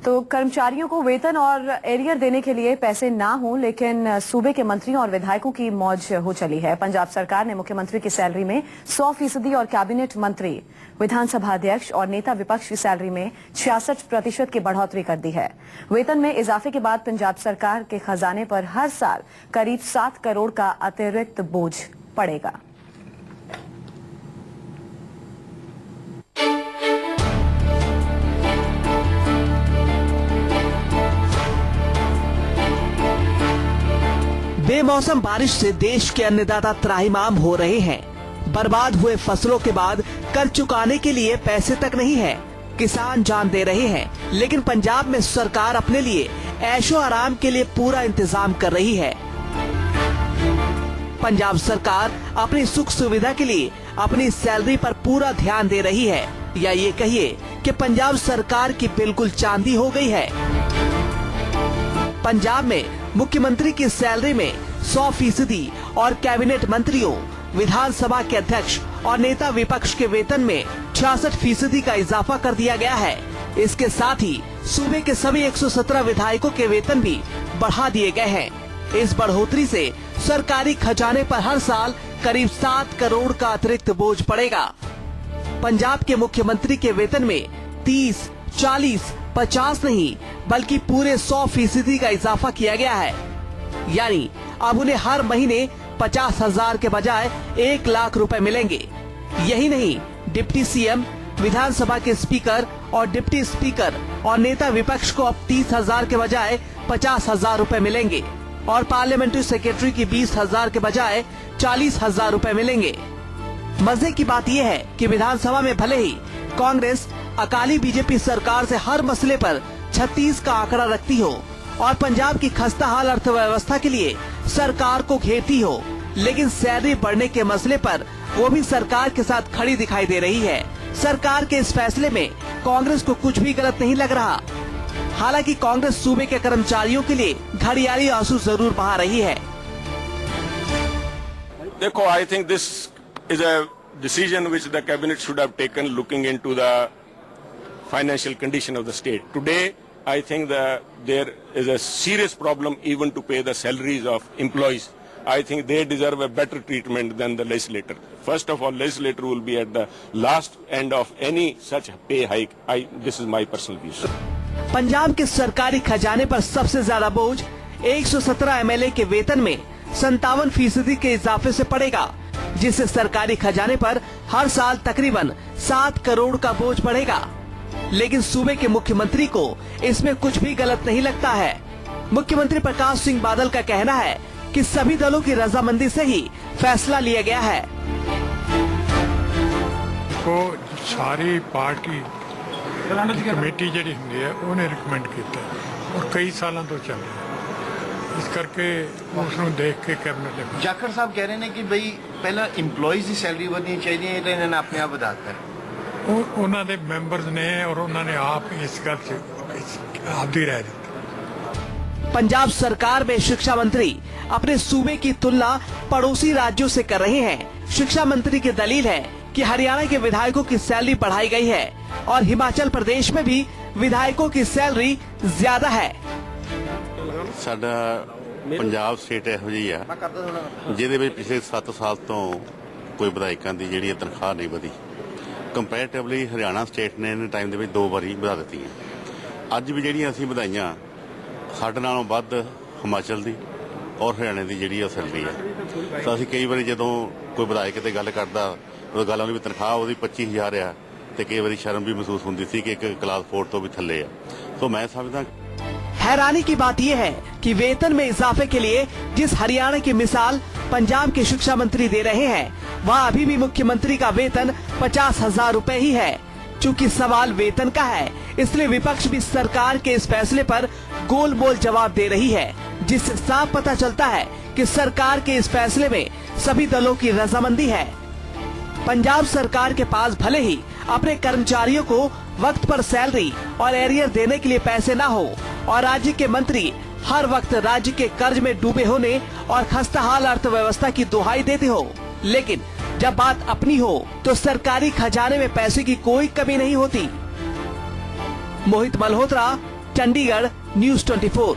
तो कर्मचारियों को वेतन और एरियर देने के लिए पैसे ना हो, लेकिन सूबे के मंत्रियों और विधायकों की मौज हो चली है। पंजाब सरकार ने मुख्यमंत्री की सैलरी में 100% और कैबिनेट मंत्री, विधानसभा अध्यक्ष और नेता विपक्ष की सैलरी में 66% की बढ़ोतरी कर दी है। वेतन में इजाफे के बाद पंजाब सरकार के खजाने पर हर साल करीब 7 करोड़ का अतिरिक्त बोझ पड़ेगा। बेमौसम बारिश से देश के अन्नदाता त्राहिमाम हो रहे हैं। बर्बाद हुए फसलों के बाद कर्ज चुकाने के लिए पैसे तक नहीं है। किसान जान दे रहे हैं, लेकिन पंजाब में सरकार अपने लिए ऐशो आराम के लिए पूरा इंतजाम कर रही है। पंजाब सरकार अपनी सुख सुविधा के लिए अपनी सैलरी पर पूरा ध्यान दे रही है, या ये कहिए कि पंजाब सरकार की बिल्कुल चांदी हो गई है। पंजाब में मुख्यमंत्री की सैलरी में 100% और कैबिनेट मंत्रियों, विधानसभा के अध्यक्ष और नेता विपक्ष के वेतन में 66% का इजाफा कर दिया गया है। इसके साथ ही सूबे के सभी 117 विधायकों के वेतन भी बढ़ा दिए गए हैं। इस बढ़ोतरी से सरकारी खजाने पर हर साल करीब 7 करोड़ का अतिरिक्त बोझ पड़ेगा। पंजाब के मुख्यमंत्री के वेतन में 30, 40, 50 नहीं बल्कि पूरे 100% का इजाफा किया गया है। यानी अब उन्हें हर महीने 50,000 के बजाय 1 लाख रुपए मिलेंगे। यही नहीं, डिप्टी सीएम, विधानसभा के स्पीकर और डिप्टी स्पीकर और नेता विपक्ष को अब 30,000 के बजाय 50,000 रुपए मिलेंगे और पार्लियामेंट्री सेक्रेटरी की 20,000 के बजाय 40,000 रुपए मिलेंगे। मजे की बात यह है कि विधानसभा में भले ही कांग्रेस अकाली बीजेपी सरकार से हर मसले पर 36 का आंकड़ा रखती हो और पंजाब की खस्ता हाल अर्थव्यवस्था के लिए सरकार को घेरती हो, लेकिन सैलरी बढ़ने के मसले पर वो भी सरकार के साथ खड़ी दिखाई दे रही है। सरकार के इस फैसले में कांग्रेस को कुछ भी गलत नहीं लग रहा। हालांकि कांग्रेस सूबे के कर्मचारियों के लिए घड़ियाली आंसू जरूर बहा रही है। देखो, I think this is a decision which the cabinet should have taken looking into the financial condition of the state. Today, I think that there is a serious problem even to pay the salaries of employees. I think they deserve a better treatment than the legislator. First of all, legislator will be at the last end of any such pay hike. This is my personal view. Punjab के सरकारी खजाने पर सबसे ज्यादा बोझ 117 MLA के वेतन में 57% के इजाफे से पड़ेगा, जिससे सरकारी खजाने पर हर साल तकरीबन 7 करोड़ का बोझ बढ़ेगा। लेकिन सूबे के मुख्यमंत्री को इसमें कुछ भी गलत नहीं लगता है। मुख्यमंत्री प्रकाश सिंह बादल का कहना है कि सभी दलों की रजामंदी से ही फैसला लिया गया है। को सारी पार्टी कमेटी जी होंगी है उन्हें रिकमेंड किया और कई सालों तो चल रहा है, इस करके उसਨੂੰ देख के कैबिनेट ने जाखड़ साहब कह रहे हैं कि भाई पहला इंप्लॉइज की सैलरी बढ़नी चाहिए, तो इन्होंने अपने आप बढ़ाता है। उन्होंने मेंबर्स ने और उन्होंने आप इस गल से आप ही रह देते। पंजाब सरकार में शिक्षा मंत्री अपने सूबे की तुलना पड़ोसी राज्यों से कर रहे हैं। शिक्षा मंत्री की दलील है कि हरियाणा के विधायकों की सैलरी बढ़ाई गई है और हिमाचल प्रदेश में भी विधायकों की सैलरी ज्यादा है। साडा पंजाब स्टेट इहो जी आ जिहदे विच पिछले 7 साल तो कोई विधायकों की जिहड़ी तनख्वाह नहीं वधी। कंपैरेटिवली हरियाणा स्टेट ने इन्हें टाइम दे विच 2 बारी वधा दित्ती है। अज भी जिहड़ियां असीं वधाइयां साडे नालों वध हिमाचल दी और हरियाणे की जिहड़ी सैलरी है। तो असीं कई बारी जदों कोई विधायक ते गल करदा उस गल उहदी तनख्वाह उहदी 25,000 आ ते कई बारी शर्म भी महसूस हुंदी सी कि एक क्लास 4 तो भी थल्ले आ। तो मैं समझदा हैरानी की बात यह है कि वेतन में इजाफे के लिए जिस हरियाणा की मिसाल पंजाब के शिक्षा मंत्री दे रहे हैं, वहाँ अभी भी मुख्यमंत्री का वेतन 50,000 रुपए ही है। चूँकि सवाल वेतन का है, इसलिए विपक्ष भी सरकार के इस फैसले पर गोल मोल जवाब दे रही है, जिससे साफ पता चलता है कि सरकार के इस फैसले में सभी दलों की रजामंदी है। पंजाब सरकार के पास भले ही अपने कर्मचारियों को वक्त पर सैलरी और एरियर देने के लिए पैसे न हो और राज्य के मंत्री हर वक्त राज्य के कर्ज में डूबे होने और खस्ताहाल अर्थव्यवस्था की दुहाई देते हो, लेकिन जब बात अपनी हो तो सरकारी खजाने में पैसे की कोई कमी नहीं होती। मोहित मल्होत्रा, चंडीगढ़, न्यूज 24।